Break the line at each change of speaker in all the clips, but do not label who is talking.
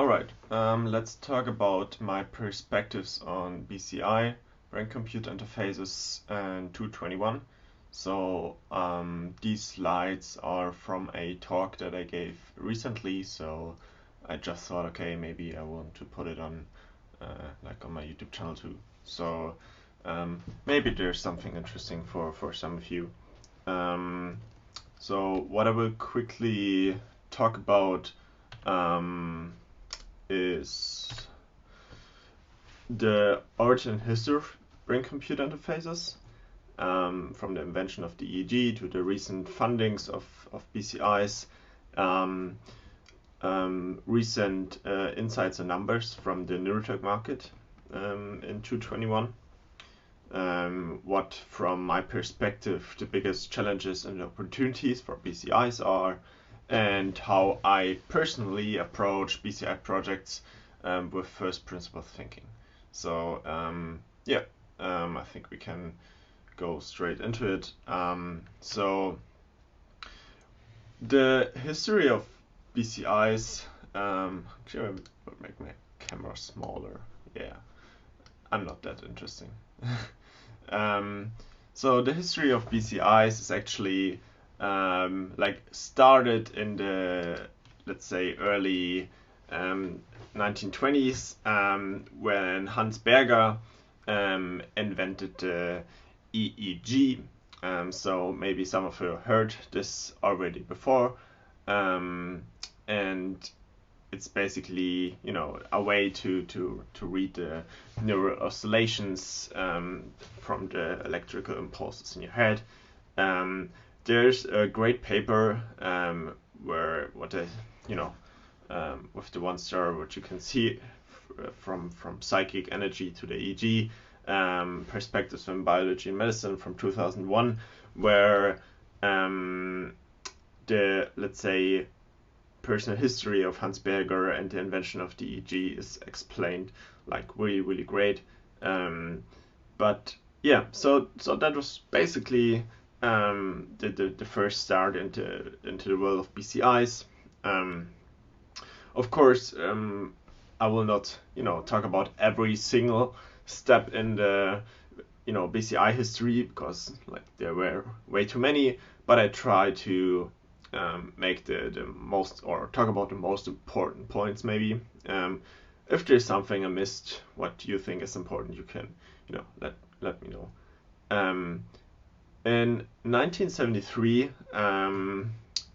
Alright, let's talk about my perspectives on BCI, brain-computer interfaces, and 221. So these slides are from a talk that I gave recently, so I just thought, okay, maybe I want to put it on like on my YouTube channel too. So maybe there's something interesting for some of you. So what I will quickly talk about is the origin and history of brain-computer interfaces, from the invention of the EEG to the recent fundings of BCIs, recent insights and numbers from the Neurotech market in 2021. What, from my perspective, the biggest challenges and opportunities for BCIs are, and how I personally approach BCI projects with first principle thinking. So I think we can go straight into it. So the history of BCIs, actually I would make my camera smaller. Yeah, I'm not that interesting. So the history of BCIs is actually started in the, let's say, early 1920s, when Hans Berger invented the EEG. So maybe some of you heard this already before, and it's basically, a way to read the neural oscillations from the electrical impulses in your head. There's a great paper where with the one star, what you can see from psychic energy to the EEG, perspectives from biology and medicine from 2001, where the, let's say, personal history of Hans Berger and the invention of the EEG is explained like really, really great. But yeah, so that was basically the first start into the world of BCIs. Of course, I will not talk about every single step in the BCI history, because like there were way too many, but I try to make the most, or talk about the most important points maybe. If there's something I missed, what you think is important, you can let me know. In 1973,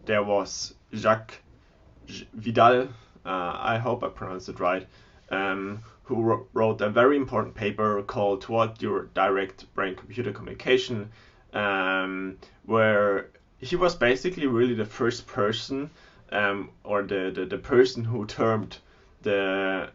there was Jacques Vidal, I hope I pronounced it right, who wrote a very important paper called Toward Your Direct Brain-Computer Communication, where he was basically really the first person, or the person who termed the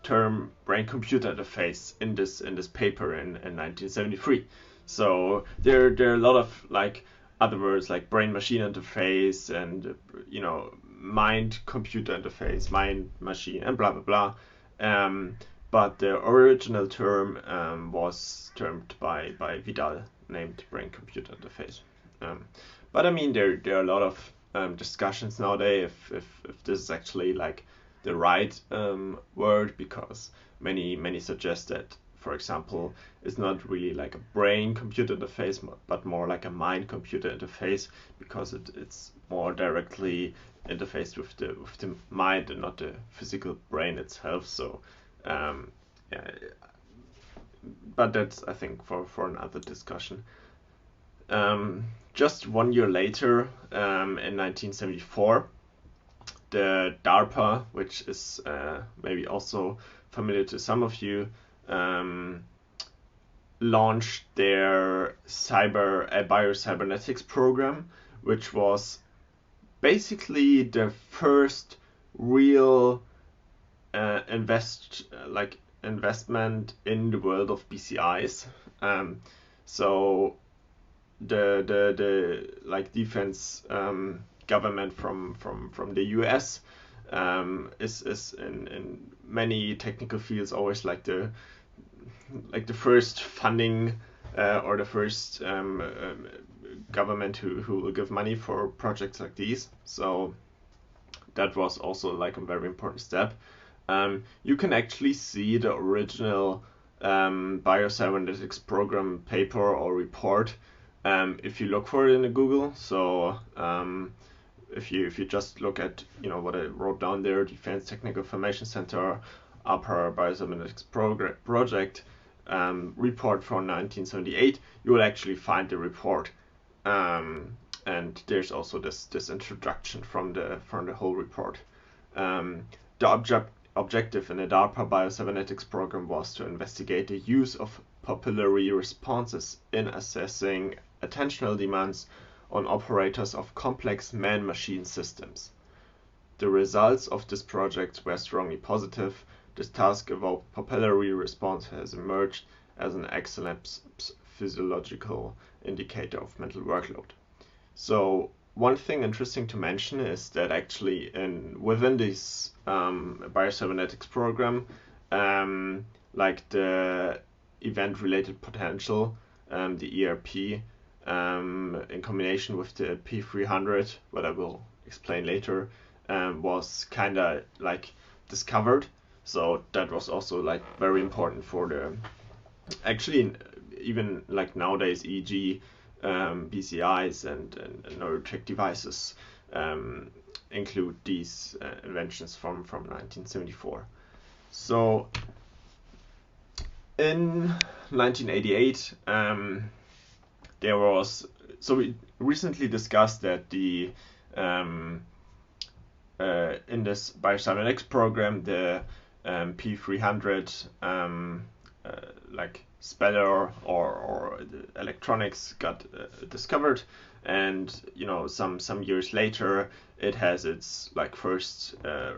term brain-computer interface in this paper in 1973. So there are a lot of like other words like brain-machine interface and mind-computer interface, mind-machine, and blah blah blah. But the original term was termed by Vidal, named brain-computer interface. But I mean, there are a lot of discussions nowadays if this is actually like the right word, because many suggest that, for example, it's not really like a brain-computer interface, but more like a mind-computer interface, because it's more directly interfaced with the mind and not the physical brain itself. So but that's, I think, for another discussion. Just 1 year later, in 1974, the DARPA, which is maybe also familiar to some of you, launched their biocybernetics program, which was basically the first real investment in the world of BCIs. So the like defense government from the US is in many technical fields always like the first funding, or the first government who will give money for projects like these. So that was also like a very important step. You can actually see the original biocybernetics program paper or report if you look for it in Google. So if you just look at what I wrote down there, Defense Technical Information Center, Upper Biocybernetics Project report from 1978, you will actually find the report. And there's also this introduction from the whole report. The objective in the DARPA Biocybernetics program was to investigate the use of papillary responses in assessing attentional demands on operators of complex man-machine systems. The results of this project were strongly positive. This task-evoked papillary response has emerged as an excellent physiological indicator of mental workload. So one thing interesting to mention is that actually within this biocybernetics program, like the event-related potential, the ERP, in combination with the P300, what I will explain later, was kind of like discovered. So that was also like very important for the, actually even like nowadays, e.g. BCIs and Neurotech devices include these inventions from 1974. So in 1988, there was, so we recently discussed that the in this biocybernetics program, the P300 like speller or the electronics got discovered, and some years later it has its like first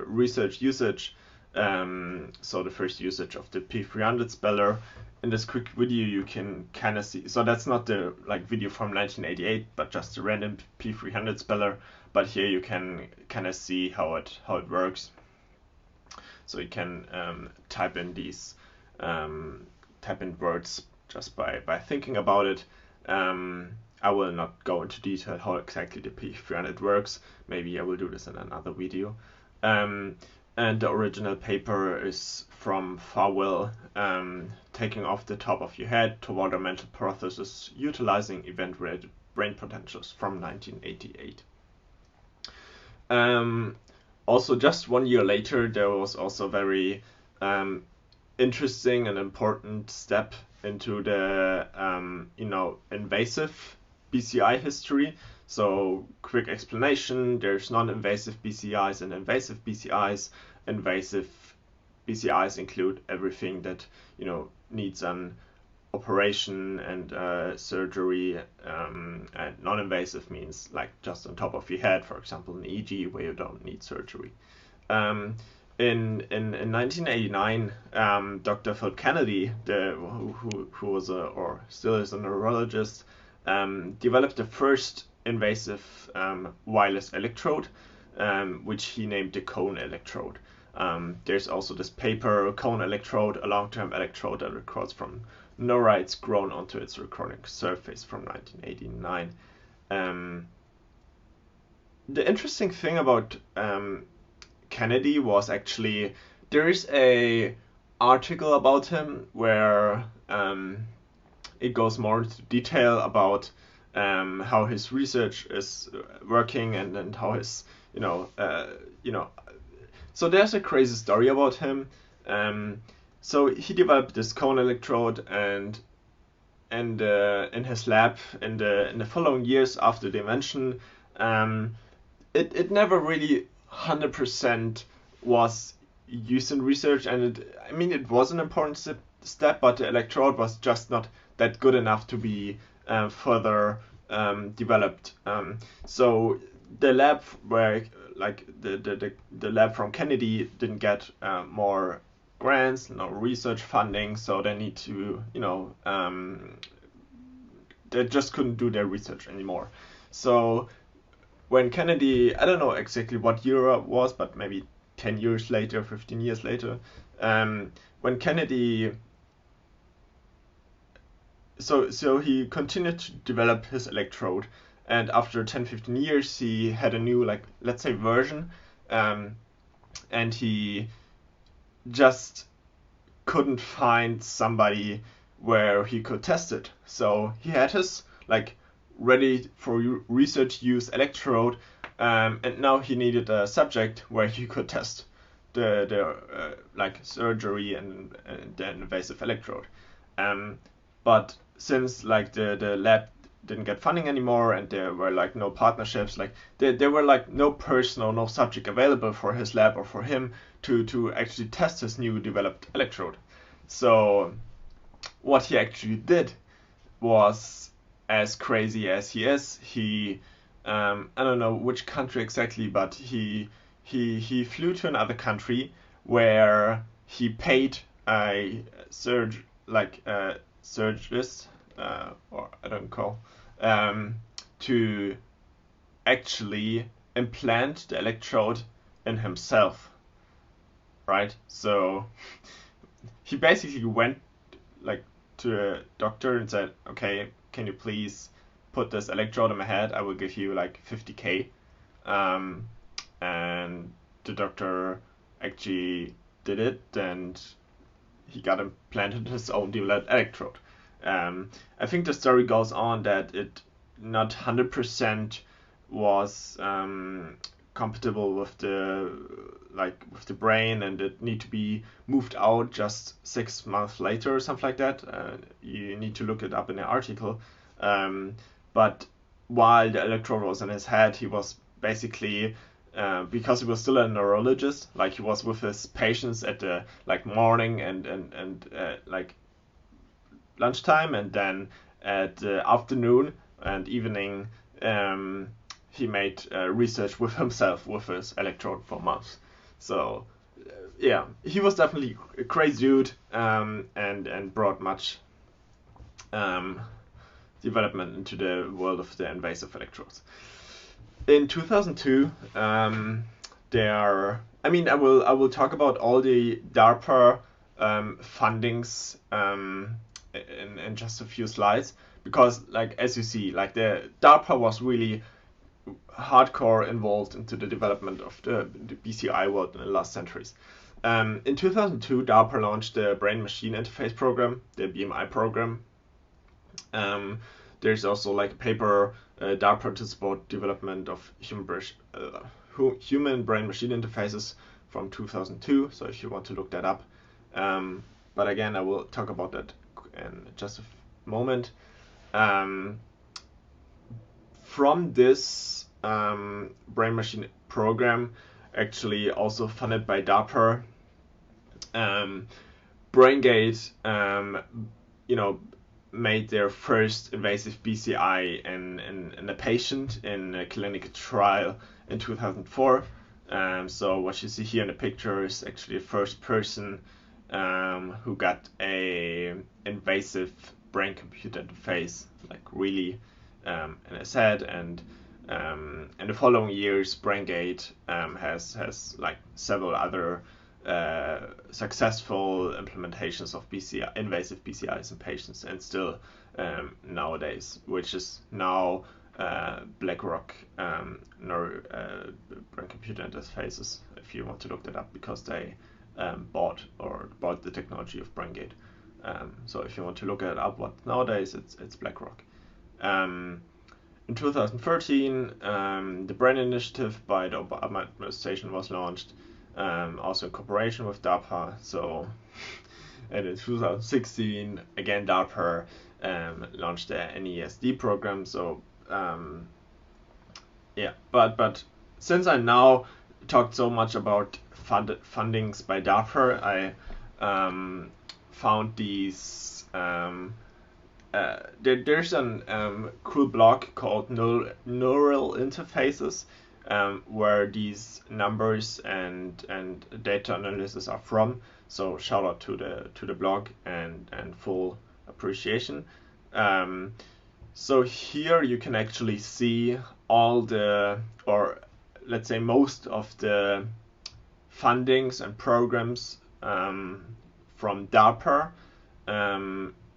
research usage. So the first usage of the P300 speller. In this quick video you can kind of see, so that's not the like video from 1988 but just a random P300 speller, but here you can kind of see how it works. So you can type in words just by thinking about it. I will not go into detail how exactly the P300 works. Maybe I will do this in another video. And the original paper is from Farwell, taking off the top of your head toward a mental processes utilizing event-related brain potentials from 1988. Also, just 1 year later, there was also very interesting and important step into the invasive BCI history. So quick explanation, there's non-invasive BCIs and invasive BCIs. Invasive BCIs include everything that needs an operation and surgery, and non-invasive means like just on top of your head, for example an EEG where you don't need surgery. In 1989, Dr. Philip Kennedy, who was or still is a neurologist, developed the first invasive wireless electrode, which he named the cone electrode. There's also this paper, cone electrode, a long-term electrode that records from neurites grown onto its recording surface from 1989. The interesting thing about Kennedy was actually there is a article about him where it goes more into detail about how his research is working and how his so there's a crazy story about him. So he developed this cone electrode, and in his lab in the following years after the invention, it never really 100% was used in research, and it was an important step, but the electrode was just not that good enough to be further developed. So the lab where like the lab from Kennedy didn't get more grants, no research funding, so they need to they just couldn't do their research anymore. So when Kennedy, I don't know exactly what year it was, but maybe 10 years later, 15 years later, when Kennedy, so he continued to develop his electrode, and after 10-15 years he had a new, like, let's say version, and he just couldn't find somebody where he could test it. So he had his like ready for research use electrode, and now he needed a subject where he could test the like surgery and the invasive electrode. But since like the lab didn't get funding anymore and there were like no partnerships, like there were like no person or no subject available for his lab or for him to actually test his new developed electrode. So what he actually did was, as crazy as he is, he I don't know which country exactly, but he flew to another country where he paid a surgeist, or I don't call, to actually implant the electrode in himself, right? So he basically went like to a doctor and said, okay, can you please put this electrode in my head? I will give you like 50K. And the doctor actually did it, and he got implanted his own developed electrode. I think the story goes on that it not 100% was compatible with the brain, and it need to be moved out just 6 months later or something like that. You need to look it up in the article. But while the electrode was in his head, he was basically because he was still a neurologist, like he was with his patients at the like morning and like lunchtime, and then at the afternoon and evening he made research with himself with his electrode for months. So yeah, he was definitely a crazy dude, and brought much development into the world of the invasive electrodes. In 2002, I will talk about all the DARPA fundings in just a few slides, because like as you see, like the DARPA was really hardcore involved into the development of the BCI world in the last centuries. In 2002, DARPA launched the Brain-Machine Interface program, the BMI program. There's also like a paper, DARPA to support development of human brain-machine interfaces from 2002. So if you want to look that up, but again, I will talk about that in just a moment. From this brain-machine program, actually also funded by DARPA, BrainGate, made their first invasive BCI in a patient in a clinical trial in 2004. So what you see here in the picture is actually the first person who got a invasive brain-computer interface, like really in his head. And in the following years, BrainGate has like several other successful implementations of invasive BCIs in patients, and still nowadays, which is now BlackRock brain-computer interfaces, if you want to look that up, because they bought the technology of BrainGate. So if you want to look it up, what nowadays it's BlackRock. In 2013, the Brain Initiative by the Obama administration was launched, also in cooperation with DARPA. So, and in 2016, again DARPA launched the NESD program. So, yeah, but since I now talked so much about fundings by DARPA, I found these. There's an cool blog called Neural Interfaces, where these numbers and data analysis are from. So shout out to the blog and full appreciation. So here you can actually see all the, or let's say most of the fundings and programs from DARPA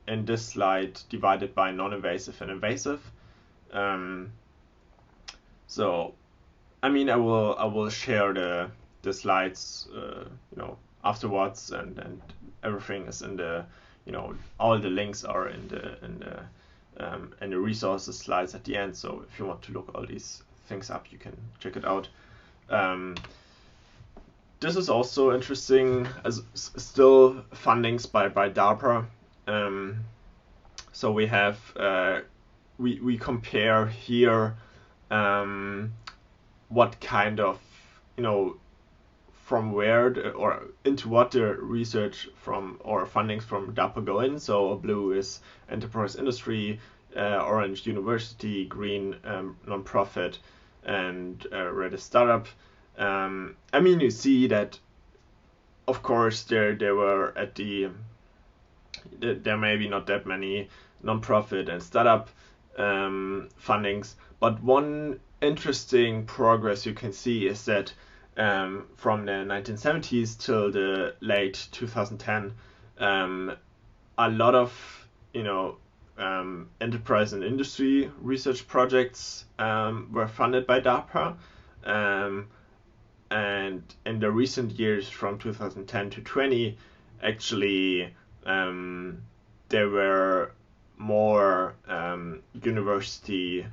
in this slide, divided by non-invasive and invasive. So I mean, I will share the slides, afterwards, and everything is in the, all the links are in the resources slides at the end. So if you want to look all these things up, you can check it out. This is also interesting as still fundings by DARPA. So we have we compare here what kind of, from where or into what the research from or fundings from DARPA go in. So blue is enterprise industry, orange university, green nonprofit, and red is startup. I mean, you see that, of course, there were there may be not that many nonprofit and startup fundings, but one interesting progress you can see is that from the 1970s till the late 2010, a lot of enterprise and industry research projects were funded by DARPA, and in the recent years from 2010 to 20, actually there were more university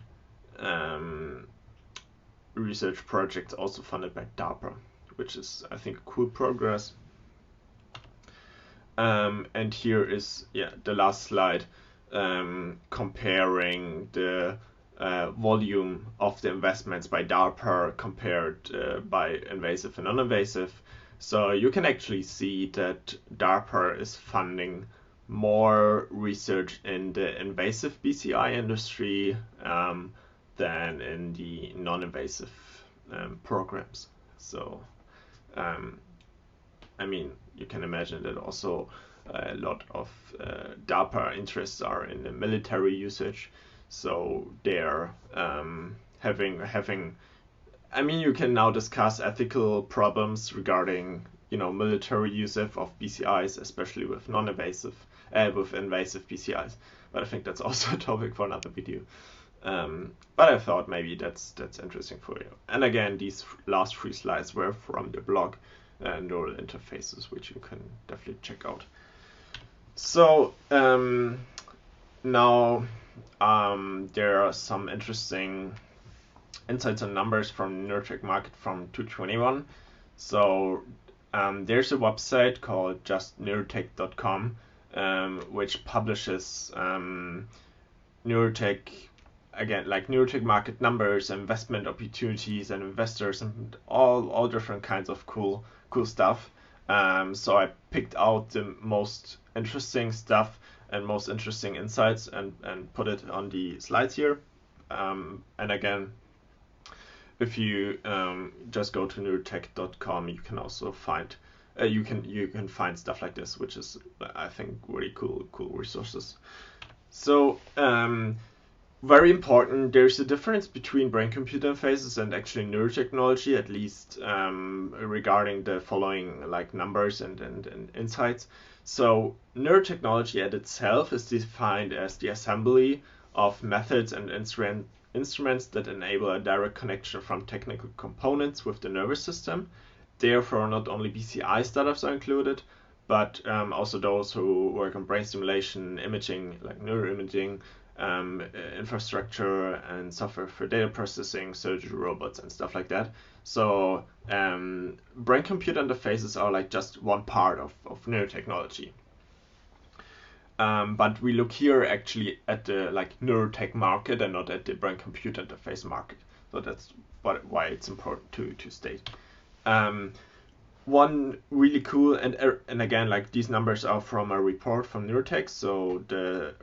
research projects also funded by DARPA, which is, I think, cool progress. And here is the last slide, comparing the volume of the investments by DARPA compared by invasive and non-invasive. So you can actually see that DARPA is funding more research in the invasive BCI industry than in the non-invasive programs. So, I mean, you can imagine that also a lot of DARPA interests are in the military usage. So they're having. I mean, you can now discuss ethical problems regarding military usage of BCIs, especially with non-invasive, with invasive BCIs. But I think that's also a topic for another video. But I thought maybe that's interesting for you. And again, these last 3 slides were from the blog Neural Interfaces, which you can definitely check out. So now there are some interesting insights and numbers from Neurotech market from 2021. So there's a website called justneurotech.com, which publishes Neurotech, again, like Neurotech market numbers, investment opportunities, and investors, and all different kinds of cool stuff. So I picked out the most interesting stuff and most interesting insights and put it on the slides here. And again, if you just go to neurotech.com, you can also find you can find stuff like this, which is, I think, really cool resources. So very important, there's a difference between brain-computer interfaces and actually neurotechnology, at least regarding the following like numbers and insights. So neurotechnology at itself is defined as the assembly of methods and instruments that enable a direct connection from technical components with the nervous system. Therefore, not only BCI startups are included, but also those who work on brain stimulation, imaging, like neuroimaging, infrastructure and software for data processing, surgery robots, and stuff like that. So brain-computer interfaces are like just one part of neurotechnology. But we look here actually at the like neurotech market and not at the brain-computer interface market. So that's why it's important to state. One really cool, and again, like these numbers are from a report from Neurotech, so the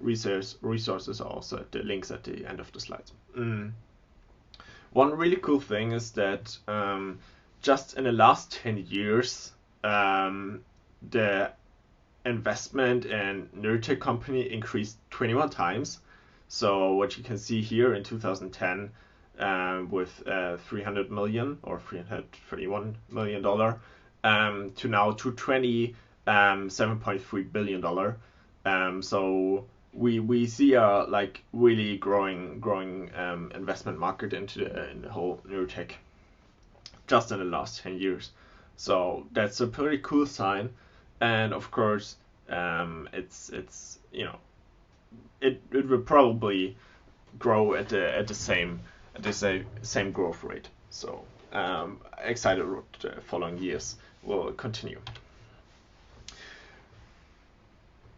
resources are also at the links at the end of the slides. One really cool thing is that just in the last 10 years, the investment in Neurotech company increased 21 times. So what you can see here in 2010, with $300 million or $331 million to now 2020, $7.3 billion. So we see a like really growing investment market into in the whole neurotech just in the last 10 years. So that's a pretty cool sign, and of course, it's it will probably grow at the same growth rate. So excited what the following years will continue.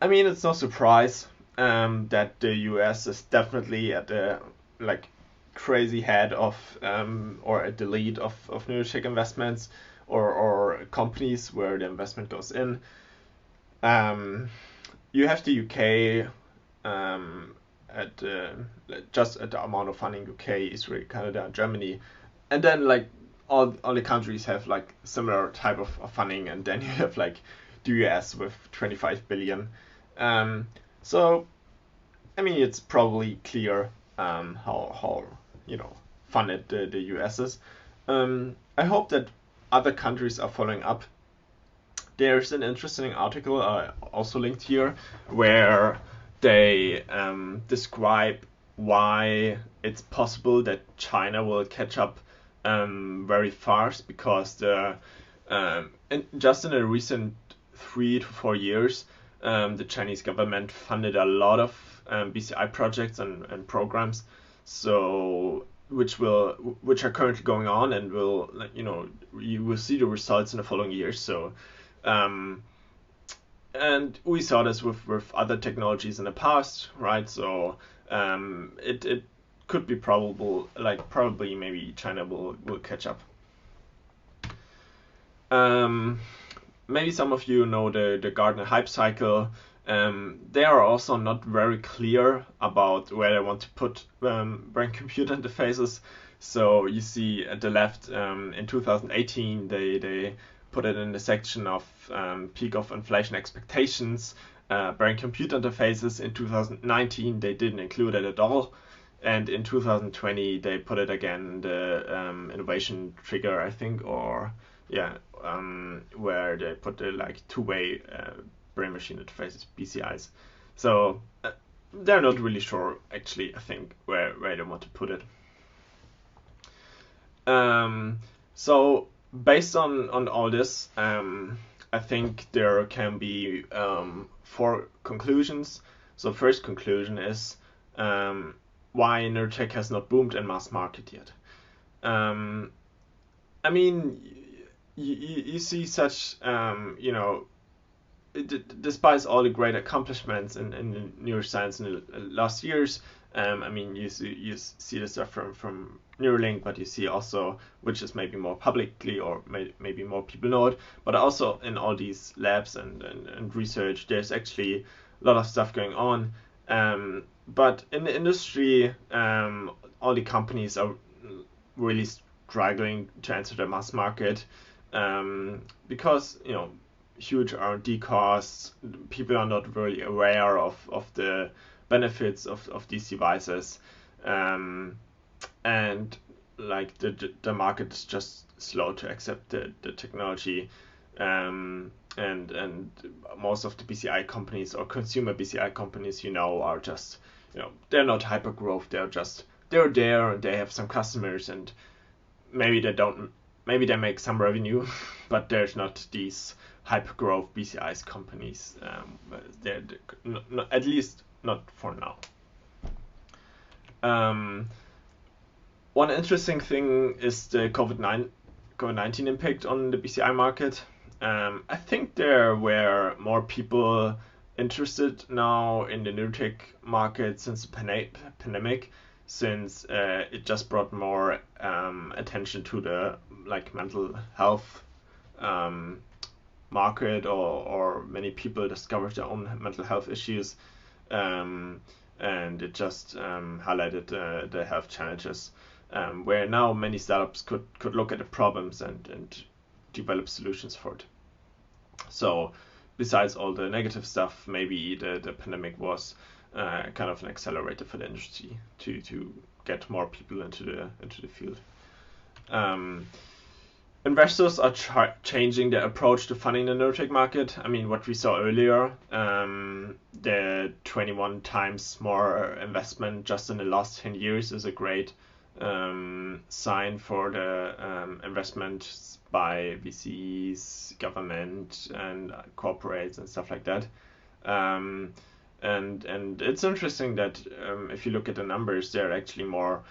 I mean, it's no surprise that the US is definitely at the like crazy head of or at the lead of neurotech investments or companies where the investment goes in. You have the UK at just at the amount of funding UK, Israel, Canada, and Germany, and then like all the countries have like similar type of funding, and then you have like the US with 25 billion. So I mean it's probably clear how funded the US is. I hope that other countries are following up. There's an interesting article also linked here where they describe why it's possible that China will catch up very fast because just in the recent 3 to 4 years, the Chinese government funded a lot of BCI projects and programs, so which are currently going on and will you will see the results in the following years. So and we saw this with other technologies in the past, right? So it could be probably maybe China will catch up. Maybe some of you know the Gartner hype cycle. They are also not very clear about where they want to put brain-computer interfaces. So you see at the left, in 2018, they put it in the section of peak of inflation expectations, brain-computer interfaces. In 2019, they didn't include it at all. And in 2020, they put it again, the innovation trigger, I think, or yeah, where they put the like two-way brain-machine interfaces, BCIs. So they're not really sure, actually, I think, where they want to put it. So based on all this, I think there can be 4 conclusions. So first conclusion is why Neurotech has not boomed in mass market yet. I mean, you see such, despite all the great accomplishments in neuroscience in the last years, I mean, you see the stuff from Neuralink, but you see also, which is maybe more publicly or maybe more people know it, but also in all these labs and research, there's actually a lot of stuff going on. But in the industry, all the companies are really struggling to enter the mass market because huge R&D costs. People are not really aware of the benefits of these devices, and like the market is just slow to accept the technology, and most of the BCI companies or consumer BCI companies are just they're not hyper growth. They're there and they have some customers and maybe they make some revenue, but there's not these hyper growth BCIs companies. They're at least not for now. One interesting thing is the COVID-19 impact on the BCI market. I think there were more people interested now in the Neurotech market since the pandemic, since it just brought more attention to the mental health market, or many people discovered their own mental health issues, and it just highlighted the health challenges, where now many startups could look at the problems and develop solutions for it. So besides all the negative stuff, maybe the pandemic was kind of an accelerator for the industry to get more people into the field. investors are changing their approach to funding the neurotech market. I mean, what we saw earlier, the 21 times more investment just in the last 10 years is a great sign for the investment by VCs, government, and corporates and stuff like that. And it's interesting that if you look at the numbers, they're actually more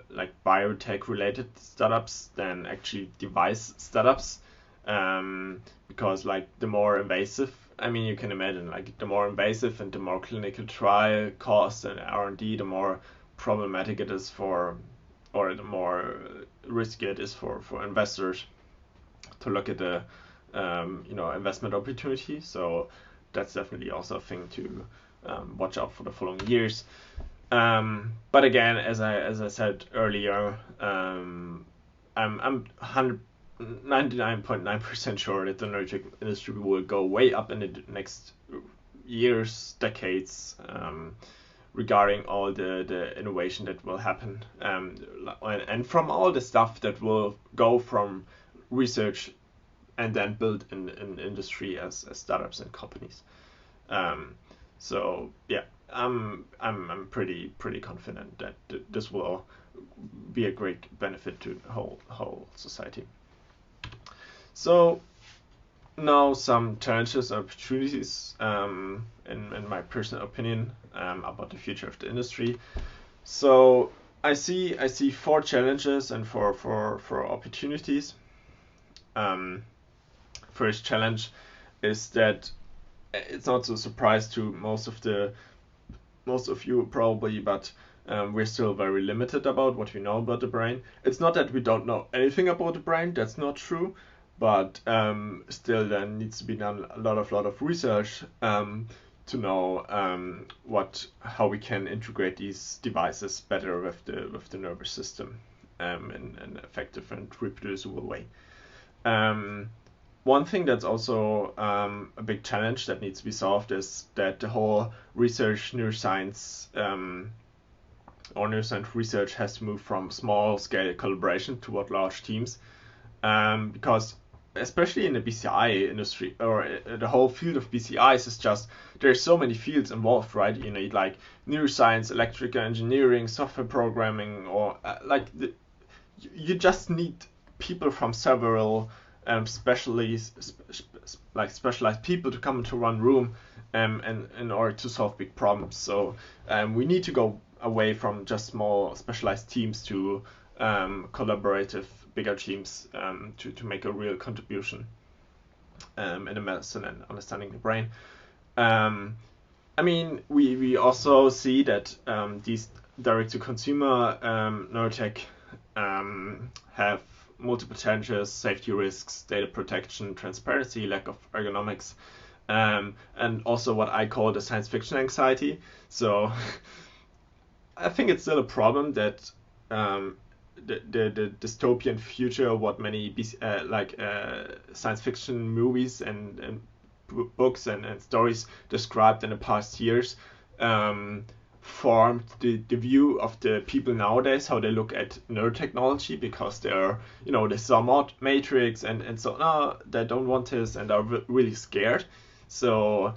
like biotech related startups than actually device startups, because like the more invasive, I mean, you can imagine like the more invasive and the more clinical trial costs and R&D, the more problematic it is for, or the more risky it is for investors to look at the investment opportunity. So that's definitely also a thing to watch out for the following years. But again, as I said earlier, I'm 99.9% sure that the neurotech industry will go way up in the next years, decades, regarding all the innovation that will happen, and from all the stuff that will go from research and then build in industry as startups and companies. So yeah, I'm pretty confident that this will be a great benefit to the whole society. So now some challenges and opportunities, in my personal opinion, about the future of the industry. So I see 4 challenges and 4 opportunities. First challenge is that it's not a surprise to most of you probably, but we're still very limited about what we know about the brain. It's not that we don't know anything about the brain, that's not true, but still there needs to be done a lot of research to know how we can integrate these devices better with the nervous system in an effective and reproducible way. One thing that's also a big challenge that needs to be solved is that the whole neuroscience research has to move from small scale collaboration toward large teams, because especially in the BCI industry, or the whole field of BCIs, is just there's so many fields involved, right? You need like neuroscience, electrical engineering, software programming, or you just need people from several specialized people to come into one room, and in order to solve big problems. So we need to go away from just small specialized teams to collaborative bigger teams, to make a real contribution in the medicine and understanding the brain. I mean, we also see that these direct-to-consumer neurotech have multiple challenges: safety risks, data protection, transparency, lack of ergonomics, and also what I call the science fiction anxiety. So I think it's still a problem that the dystopian future, what many science fiction movies and books and stories described in the past years, formed the view of the people nowadays, how they look at neurotechnology, because they saw Matrix and so no, they don't want this and are really scared. So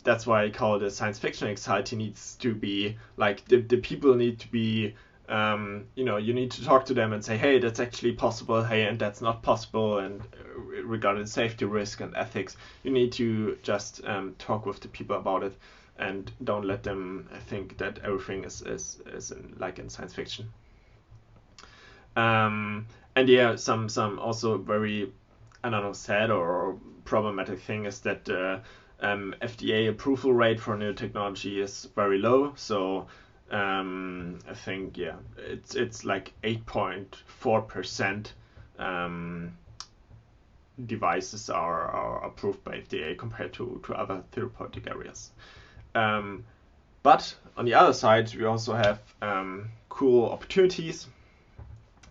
that's why I call the science fiction anxiety needs to be like the people need to be, you need to talk to them and say, hey, that's actually possible, hey, and that's not possible, and regarding safety risk and ethics, you need to just talk with the people about it, and don't let them think that everything is in science fiction. And yeah, some also very, I don't know, sad or problematic thing is that the FDA approval rate for new technology is very low. So I think it's like 8.4% devices are approved by FDA compared to other therapeutic areas. But on the other side, we also have cool opportunities.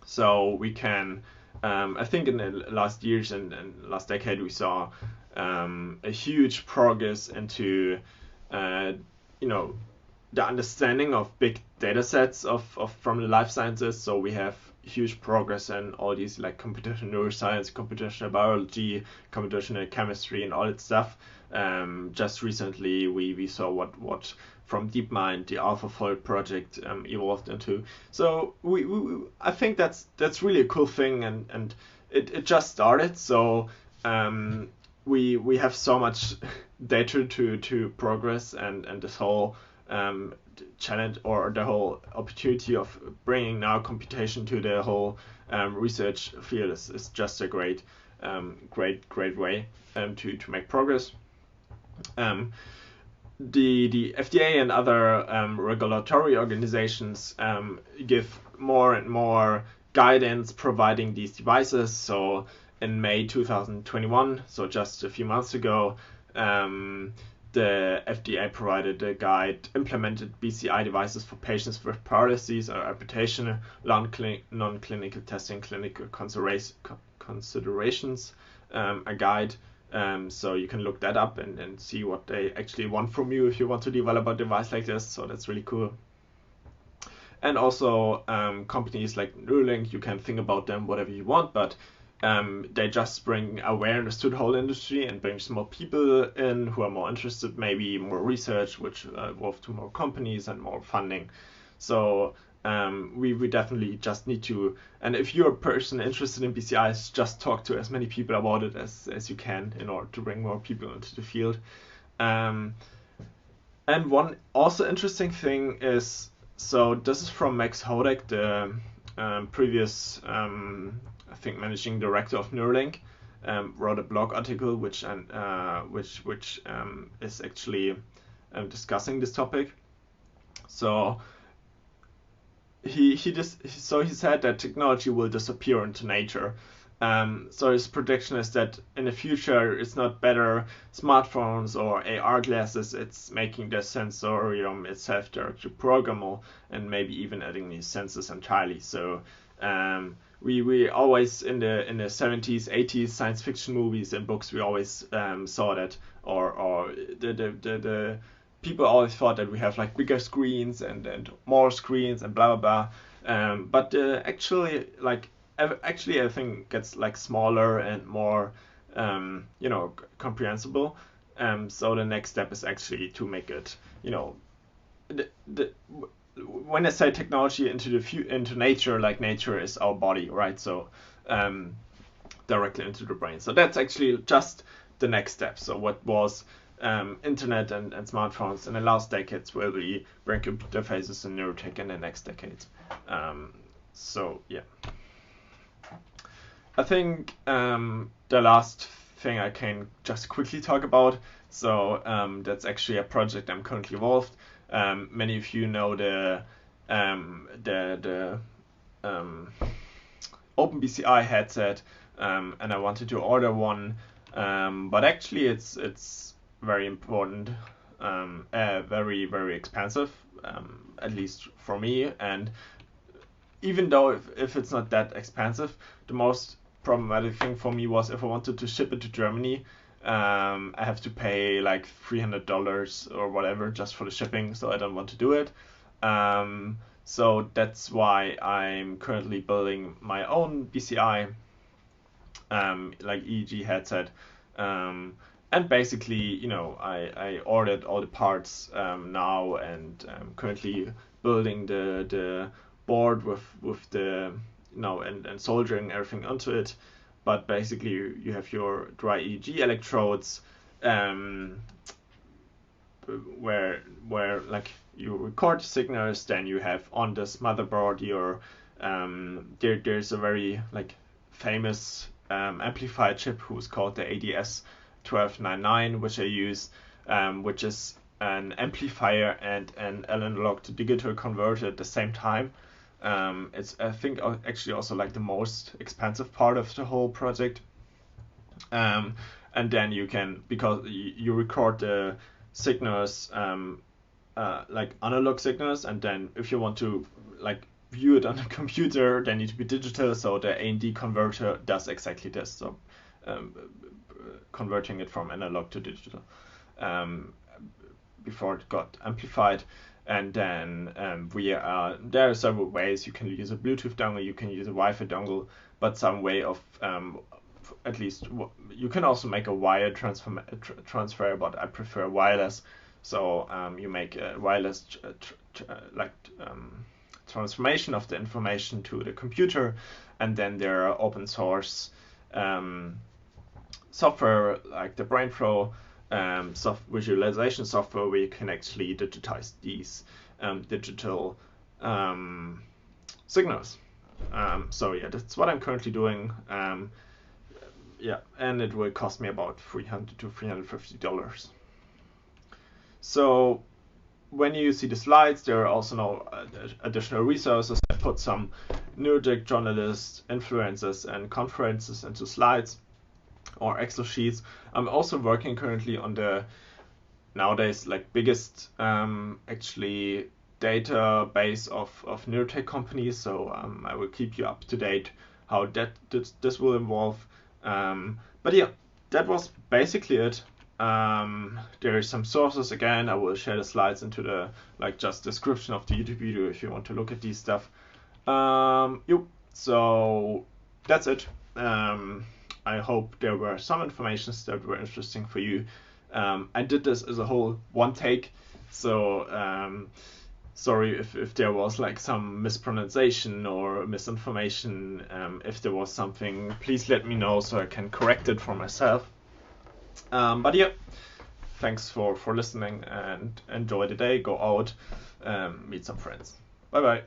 So we can, I think in the last years and last decade, we saw a huge progress into, the understanding of big data sets from the life sciences. So we have huge progress in all these like computational neuroscience, computational biology, computational chemistry, and all that stuff. Just recently, we saw what from DeepMind the AlphaFold project evolved into. So I think that's really a cool thing, and it just started. So we have so much data to progress, and this whole challenge or the whole opportunity of bringing now computation to the whole research field is just a great way to make progress. The FDA and other regulatory organizations give more and more guidance providing these devices. So in May 2021, so just a few months ago, the FDA provided a guide, implemented BCI devices for patients with paralysis or amputation, non-clinical testing, clinical considerations, a guide. So you can look that up and see what they actually want from you if you want to develop a device like this. So that's really cool. And also companies like Neuralink, you can think about them whatever you want, but they just bring awareness to the whole industry and brings more people in who are more interested, maybe more research, which involves to more companies and more funding. So we definitely just need to, and if you're a person interested in BCIs, just talk to as many people about it as you can in order to bring more people into the field. And one also interesting thing is, so this is from Max Hodek, the previous I think managing director of Neuralink, wrote a blog article which is actually discussing this topic. So he said that technology will disappear into nature. So his prediction is that in the future it's not better smartphones or AR glasses, it's making the sensorium itself directly programmable and maybe even adding these sensors entirely. So we always in the 70s, 80s science fiction movies and books we always saw that, or the people always thought that we have like bigger screens and more screens and blah blah blah. But actually I think gets like smaller and more comprehensible. So the next step is actually to make it, when I say technology into nature, like nature is our body, right? So directly into the brain. So that's actually just the next step. So what was internet and smartphones in the last decades will be brain computer interfaces and neurotech in the next decades. So yeah, I think the last thing I can just quickly talk about. So that's actually a project I'm currently involved. Many of you know the OpenBCI headset, and I wanted to order one, but actually it's very important, very very expensive, at least for me. And even though if it's not that expensive, the most problematic thing for me was if I wanted to ship it to Germany. I have to pay like $300 or whatever just for the shipping, so I don't want to do it. So that's why I'm currently building my own BCI, like EEG headset. And basically, I ordered all the parts now, and I'm currently building the board with the and soldering everything onto it. But basically, you have your dry EEG electrodes, where like you record signals. Then you have on this motherboard your there's a very like famous amplifier chip who's called the ADS 1299, which I use, which is an amplifier and an analog to digital converter at the same time. It's I think actually also like the most expensive part of the whole project. And then you can, because you record the signals like analog signals, and then if you want to like view it on a computer, they need to be digital. So the A&D converter does exactly this. So converting it from analog to digital before it got amplified. and then there are several ways. You can use a Bluetooth dongle, you can use a Wi-Fi dongle, but some way of at least you can also make a wired transfer, but I prefer wireless. So you make a wireless transformation of the information to the computer, and then there are open source software like the BrainFlow visualization software, where you can actually digitize these digital signals. So yeah, that's what I'm currently doing. Yeah, and it will cost me about $300 to $350. So when you see the slides, there are also no additional resources. I put some Neurotech journalists, influencers, and conferences into slides or Excel sheets. I'm also working currently on the nowadays biggest actually database of Neurotech companies. So I will keep you up to date how this will evolve. But yeah, that was basically it. There are some sources again. I will share the slides into the just description of the YouTube video if you want to look at these stuff. So that's it. I hope there were some informations that were interesting for you. I did this as a whole one take, so sorry if there was some mispronunciation or misinformation. If there was something, please let me know so I can correct it for myself. But yeah, thanks for listening, and enjoy the day. Go out, meet some friends. Bye bye.